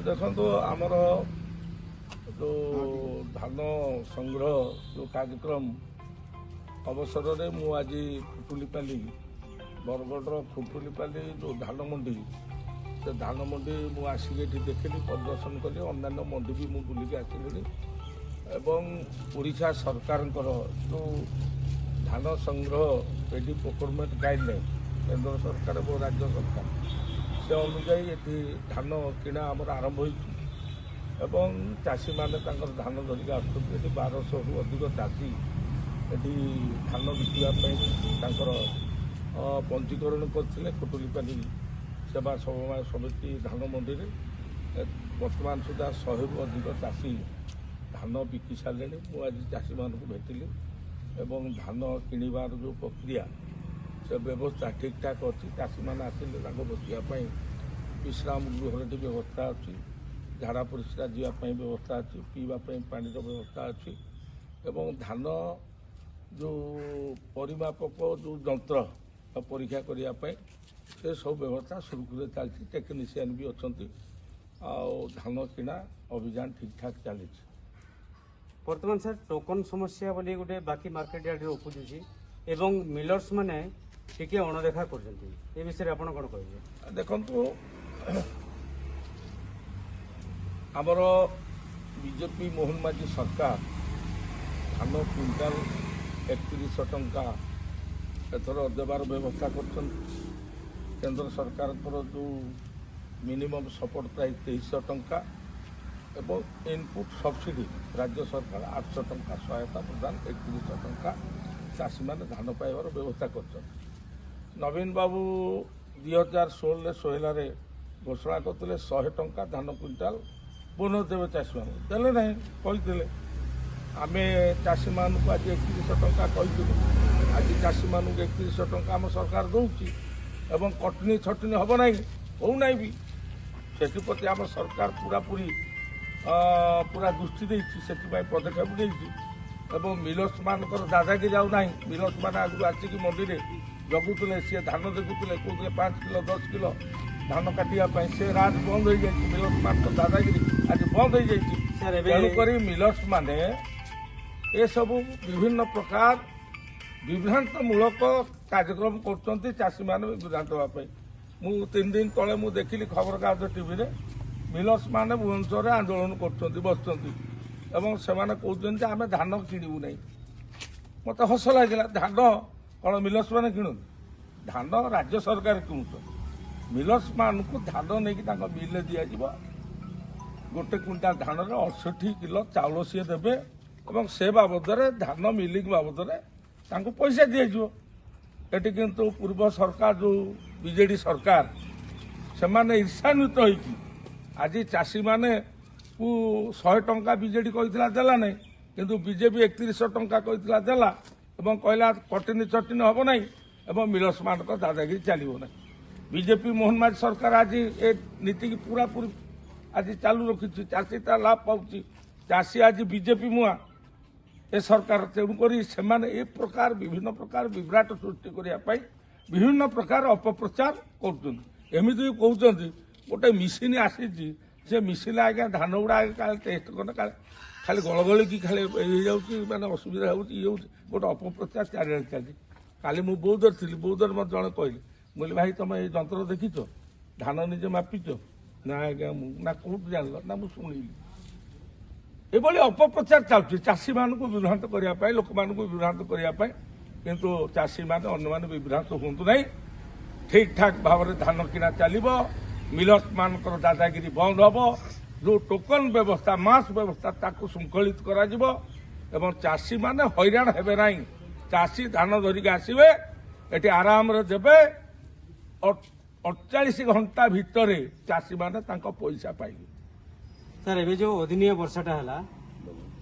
ଦେଖନ୍ତୁ ଆମର ଯେଉଁ ଧାନ ସଂଗ୍ରହ ଯେଉଁ କାର୍ଯ୍ୟକ୍ରମ ଅବସରରେ ମୁଁ ଆଜି ଖୁଟୁଲିପାଲି ବରଗଡ଼ର ଖୁଟୁଲିପାଲି ଯେଉଁ ଧାନ ମଣ୍ଡି ସେ ଧାନ ମଣ୍ଡି ମୁଁ ଆସିକି ଏଠି ଦେଖିଲି, ପରିଦର୍ଶନ କଲି, ଅନ୍ୟାନ୍ୟ ମଣ୍ଡି ବି ମୁଁ ବୁଲିକି ଆସିଲିଣି ଏବଂ ଓଡ଼ିଶା ସରକାରଙ୍କର ଯେଉଁ ଧାନ ସଂଗ୍ରହ ପେଡି ପ୍ରୋକ୍ୟୁରମେଣ୍ଟ ଗାଇଡ଼ଲାଇନ୍ କେନ୍ଦ୍ର ସରକାର ଏବଂ ରାଜ୍ୟ ସରକାର ସେ ଅନୁଯାୟୀ ଏଠି ଧାନ କିଣା ଆମର ଆରମ୍ଭ ହୋଇଛି ଏବଂ ଚାଷୀମାନେ ତାଙ୍କର ଧାନ ଧରିକି ଆସୁଛନ୍ତି। ଏଠି 1200ରୁ ଅଧିକ ଚାଷୀ ଏଠି ଧାନ ବିକିବା ପାଇଁ ତାଙ୍କର ପଞ୍ଜୀକରଣ କରିଥିଲେ ଖୁଟୁଲିପାଲି ସେବା ସମବାୟ ସମିତି ଧାନ ମଣ୍ଡିରେ। ବର୍ତ୍ତମାନ ସୁଦ୍ଧା 100ରୁ ଅଧିକ ଚାଷୀ ଧାନ ବିକି ସାରିଲେଣି। ମୁଁ ଆଜି ଚାଷୀମାନଙ୍କୁ ଭେଟିଲି ଏବଂ ଧାନ କିଣିବାର ଯେଉଁ ପ୍ରକ୍ରିୟା ସେ ବ୍ୟବସ୍ଥା ଠିକ୍ଠାକ୍ ଅଛି। ଚାଷୀମାନେ ଆସିଲେ ତାଙ୍କୁ ବସିବା ପାଇଁ ବିଶ୍ରାମ ଗୃହର ଏଠି ବ୍ୟବସ୍ଥା ଅଛି, ଝାଡ଼ା ପରିସ୍ରା ଯିବା ପାଇଁ ବ୍ୟବସ୍ଥା ଅଛି, ପିଇବା ପାଇଁ ପାଣିର ବ୍ୟବସ୍ଥା ଅଛି ଏବଂ ଧାନ ଯେଉଁ ପରିମାପକ ଯେଉଁ ଯନ୍ତ୍ର ପରୀକ୍ଷା କରିବା ପାଇଁ ସେ ସବୁ ବ୍ୟବସ୍ଥା ସୁରୁଖୁରୁରେ ଚାଲିଛି। ଟେକ୍ନିସିଆନ୍ ବି ଅଛନ୍ତି ଆଉ ଧାନ କିଣା ଅଭିଯାନ ଠିକ୍ଠାକ୍ ଚାଲିଛି। ବର୍ତ୍ତମାନ ସାର୍ ଟୋକନ ସମସ୍ୟା ବୋଲି ଗୋଟେ ବାକି ମାର୍କେଟ ୟାର୍ଡରେ ଉପୁଜୁଛି ଏବଂ ମିଲର୍ସ ମାନେ ଟିକେ ଅଣଦେଖା କରୁଛନ୍ତି, ଏ ବିଷୟରେ ଆପଣ କ'ଣ କହିବେ? ଦେଖନ୍ତୁ, ଆମର ବିଜେପି ମୋହନ ମାଝୀ ସରକାର ଧାନ କ୍ୱିଣ୍ଟାଲ 3100 ଟଙ୍କା ଏଥର ଦେବାର ବ୍ୟବସ୍ଥା କରିଛନ୍ତି। କେନ୍ଦ୍ର ସରକାରଙ୍କର ଯେଉଁ ମିନିମମ୍ ସପୋର୍ଟ ପ୍ରାଇସ୍ 2300 ଟଙ୍କା ଏବଂ ଇନପୁଟ୍ ସବସିଡି ରାଜ୍ୟ ସରକାର 800 ଟଙ୍କା ସହାୟତା ପ୍ରଦାନ 3100 ଟଙ୍କା ଚାଷୀମାନେ ଧାନ ପାଇବାର ବ୍ୟବସ୍ଥା କରିଛନ୍ତି। ନବୀନ ବାବୁ 2016-17ରେ ଘୋଷଣା କରିଥିଲେ 100 ଟଙ୍କା ଧାନ କ୍ୱିଣ୍ଟାଲ ବୋନସ୍ ଦେବେ ଚାଷୀମାନଙ୍କୁ, ଦେଲେ ନାହିଁ, କହିଥିଲେ। ଆମେ ଚାଷୀମାନଙ୍କୁ ଆଜି 3100 ଟଙ୍କା କହିଥିଲୁ, ଆଜି ଚାଷୀମାନଙ୍କୁ 3100 ଟଙ୍କା ଆମ ସରକାର ଦେଉଛି ଏବଂ କଟନୀ ଛଟନୀ ହେବ ନାହିଁ, ହେଉନାହିଁ ବି। ସେଥିପ୍ରତି ଆମ ସରକାର ପୁରା ଦୃଷ୍ଟି ଦେଇଛି, ସେଥିପାଇଁ ପଦକ୍ଷେପ ନେଇଛି ଏବଂ ମିଲର୍ସମାନଙ୍କର ଦାଦାଗିରି ଆଉ ନାହିଁ। ମିଲର୍ସମାନେ ଆଗରୁ ଆସିକି ମଣ୍ଡିରେ ଜଗୁଥିଲେ, ସିଏ ଧାନ ଦେଖୁଥିଲେ, କହୁଥିଲେ 5 କିଲୋ 10 କିଲୋ ଧାନ କାଟିବା ପାଇଁ, ସେ ରାଜ ବନ୍ଦ ହୋଇଯାଇଛି। ମିଲର୍ସମାନଙ୍କର ଦାଦାଗିରି ଆଜି ବନ୍ଦ ହୋଇଯାଇଛି। ତେଣୁକରି ମିଲର୍ସମାନେ ଏସବୁ ବିଭିନ୍ନ ପ୍ରକାର ବିଭ୍ରାନ୍ତମୂଳକ କାର୍ଯ୍ୟକ୍ରମ କରୁଛନ୍ତି ଚାଷୀମାନେ ବିଭ୍ରାନ୍ତ ହେବା ପାଇଁ। ମୁଁ 3 ଦିନ ତଳେ ମୁଁ ଦେଖିଲି ଖବରକାଗଜ ଟିଭିରେ ମିଲର୍ସମାନେ ଭୁବନେଶ୍ୱରରେ ଆନ୍ଦୋଳନ କରୁଛନ୍ତି, ବସୁଛନ୍ତି ଏବଂ ସେମାନେ କହୁଛନ୍ତି ଯେ ଆମେ ଧାନ କିଣିବୁ ନାହିଁ। ମୋତେ ହସ ଲାଗିଲା। ଧାନ କ'ଣ ମିଲର୍ସମାନେ କିଣନ୍ତି? ଧାନ ରାଜ୍ୟ ସରକାର କିଣୁଛନ୍ତି। ମିଲର୍ସମାନଙ୍କୁ ଧାନ ନେଇକି ତାଙ୍କ ମିଲରେ ଦିଆଯିବ। ଗୋଟେ କ୍ୱିଣ୍ଟାଲ ଧାନରେ 68 କିଲୋ ଚାଉଳ ସିଏ ଦେବେ ଏବଂ ସେ ବାବଦରେ ଧାନ ମିଲିଂ ବାବଦରେ ତାଙ୍କୁ ପଇସା ଦିଆଯିବ। ଏଠି କିନ୍ତୁ ପୂର୍ବ ସରକାର ଯେଉଁ ବିଜେଡି ସରକାର ସେମାନେ ଈର୍ଷାନ୍ୱିତ ହୋଇକି ଆଜି ଚାଷୀମାନଙ୍କୁ 100 ଟଙ୍କା ବିଜେଡି କହିଥିଲା ଦେଲା ନାହିଁ, କିନ୍ତୁ ବିଜେପି 3100 ଟଙ୍କା କହିଥିଲା ଦେଲା ଏବଂ କହିଲା କଟନୀ ଚଟନୀ ହେବ ନାହିଁ ଏବଂ ମିଲର୍ସମାନଙ୍କ ଦାଦାଗିରି ଚାଲିବ ନାହିଁ। ବିଜେପି ମୋହନ ମାଝୀ ସରକାର ଆଜି ଏ ନୀତିକି ପୁରାପୁରି ଆଜି ଚାଲୁ ରଖିଛି। ଚାଷୀ ତା ଲାଭ ପାଉଛି। ଚାଷୀ ଆଜି ବିଜେପି ମୁହାଁ ଏ ସରକାର। ତେଣୁକରି ସେମାନେ ଏ ପ୍ରକାର ବିଭିନ୍ନ ପ୍ରକାର ବିଭ୍ରାଟ ସୃଷ୍ଟି କରିବା ପାଇଁ ବିଭିନ୍ନ ପ୍ରକାର ଅପପ୍ରଚାର କରୁଛନ୍ତି। ଏମିତି ବି କହୁଛନ୍ତି ଗୋଟେ ମେସିନ୍ ଆସିଛି, ସେ ମେସିନ୍ ଆଜ୍ଞା ଧାନ ଗୁଡ଼ା କାଳେ ଟେଷ୍ଟ କଲେ କାଳେ ଖାଲି ଗଳଗଳିକି ଖାଲି ହେଇଯାଉଛି, ମାନେ ଅସୁବିଧା ହେଉଛି, ଇଏ ହେଉଛି, ଗୋଟେ ଅପପ୍ରଚାର ଚାରିଆଡ଼େ ଚାଲିଛି। କାଲି ମୁଁ ବୌଦ୍ଧରେ ଥିଲି, ବୌଦ୍ଧରେ ମୋତେ ଜଣେ କହିଲେ, ମୁଁ କହିଲି ଭାଇ ତମେ ଏଇ ଯନ୍ତ୍ର ଦେଖିଛ, ଧାନ ନିଜେ ମାପିଛ? ନା ଆଜ୍ଞା ମୁଁ। ନା କୋଉଠୁ ଜାଣିଲ? ନା ମୁଁ ଶୁଣିଲି। ଏଭଳି ଅପପ୍ରଚାର ଚାଲୁଛି ଚାଷୀମାନଙ୍କୁ ବିଭ୍ରାନ୍ତ କରିବା ପାଇଁ, ଲୋକମାନଙ୍କୁ ବିଭ୍ରାନ୍ତ କରିବା ପାଇଁ। କିନ୍ତୁ ଚାଷୀମାନେ ଅନ୍ୟମାନେ ବିଭ୍ରାନ୍ତ ହୁଅନ୍ତୁ ନାହିଁ। ଠିକ୍ ଠାକ୍ ଭାବରେ ଧାନ କିଣା ଚାଲିବ। ମିଲର୍ସମାନଙ୍କର ଦାଦାଗିରି ବନ୍ଦ ହେବ। ଯେଉଁ ଟୋକନ ବ୍ୟବସ୍ଥା, ମାସ୍ ବ୍ୟବସ୍ଥା ତାକୁ ଶୃଙ୍ଖଳିତ କରାଯିବ ଏବଂ ଚାଷୀମାନେ ହଇରାଣ ହେବେ ନାହିଁ। ଚାଷୀ ଧାନ ଧରିକି ଆସିବେ, ଏଠି ଆରାମରେ ଦେବେ। 48 ଘଣ୍ଟା ଭିତରେ ଚାଷୀମାନେ ତାଙ୍କ ପଇସା ପାଇବେ। ସାର୍, ଏବେ ଯେଉଁ ଅଦିନିଆ ବର୍ଷାଟା ହେଲା,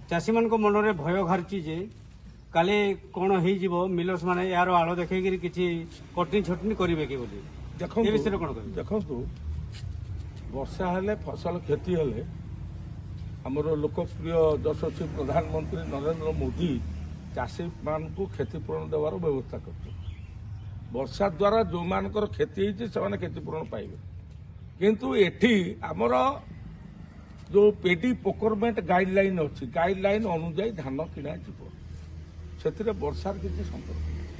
ଚାଷୀମାନଙ୍କ ମନରେ ଭୟ ଘାରୁଛି ଯେ କାଲି କ'ଣ ହେଇଯିବ, ମିଲର୍ସ ମାନେ ଏହାର ଆଳ ଦେଖେଇକିରି କିଛି କଟନୀ ଛଟନୀ କରିବେ କି ବୋଲି। ଦେଖନ୍ତୁ, ଏ ବିଷୟରେ କ'ଣ କହିବେ? ଦେଖନ୍ତୁ, ବର୍ଷା ହେଲେ ଫସଲ କ୍ଷତି ହେଲେ ଆମର ଲୋକପ୍ରିୟ ଯଶସ୍ୱୀ ପ୍ରଧାନମନ୍ତ୍ରୀ ନରେନ୍ଦ୍ର ମୋଦି ଚାଷୀମାନଙ୍କୁ କ୍ଷତିପୂରଣ ଦେବାର ବ୍ୟବସ୍ଥା କରୁଛନ୍ତି। ବର୍ଷା ଦ୍ୱାରା ଯେଉଁମାନଙ୍କର କ୍ଷତି ହେଇଛି ସେମାନେ କ୍ଷତିପୂରଣ ପାଇବେ। କିନ୍ତୁ ଏଠି ଆମର ଯେଉଁ ପେଡି ପ୍ରୋକ୍ୟୁରମେଣ୍ଟ ଗାଇଡଲାଇନ୍ ଅଛି ଗାଇଡଲାଇନ୍ ଅନୁଯାୟୀ ଧାନ କିଣାଯିବ ସେଥିରେ ବର୍ଷାର କିଛି ସମ୍ପର୍କ ନାହିଁ।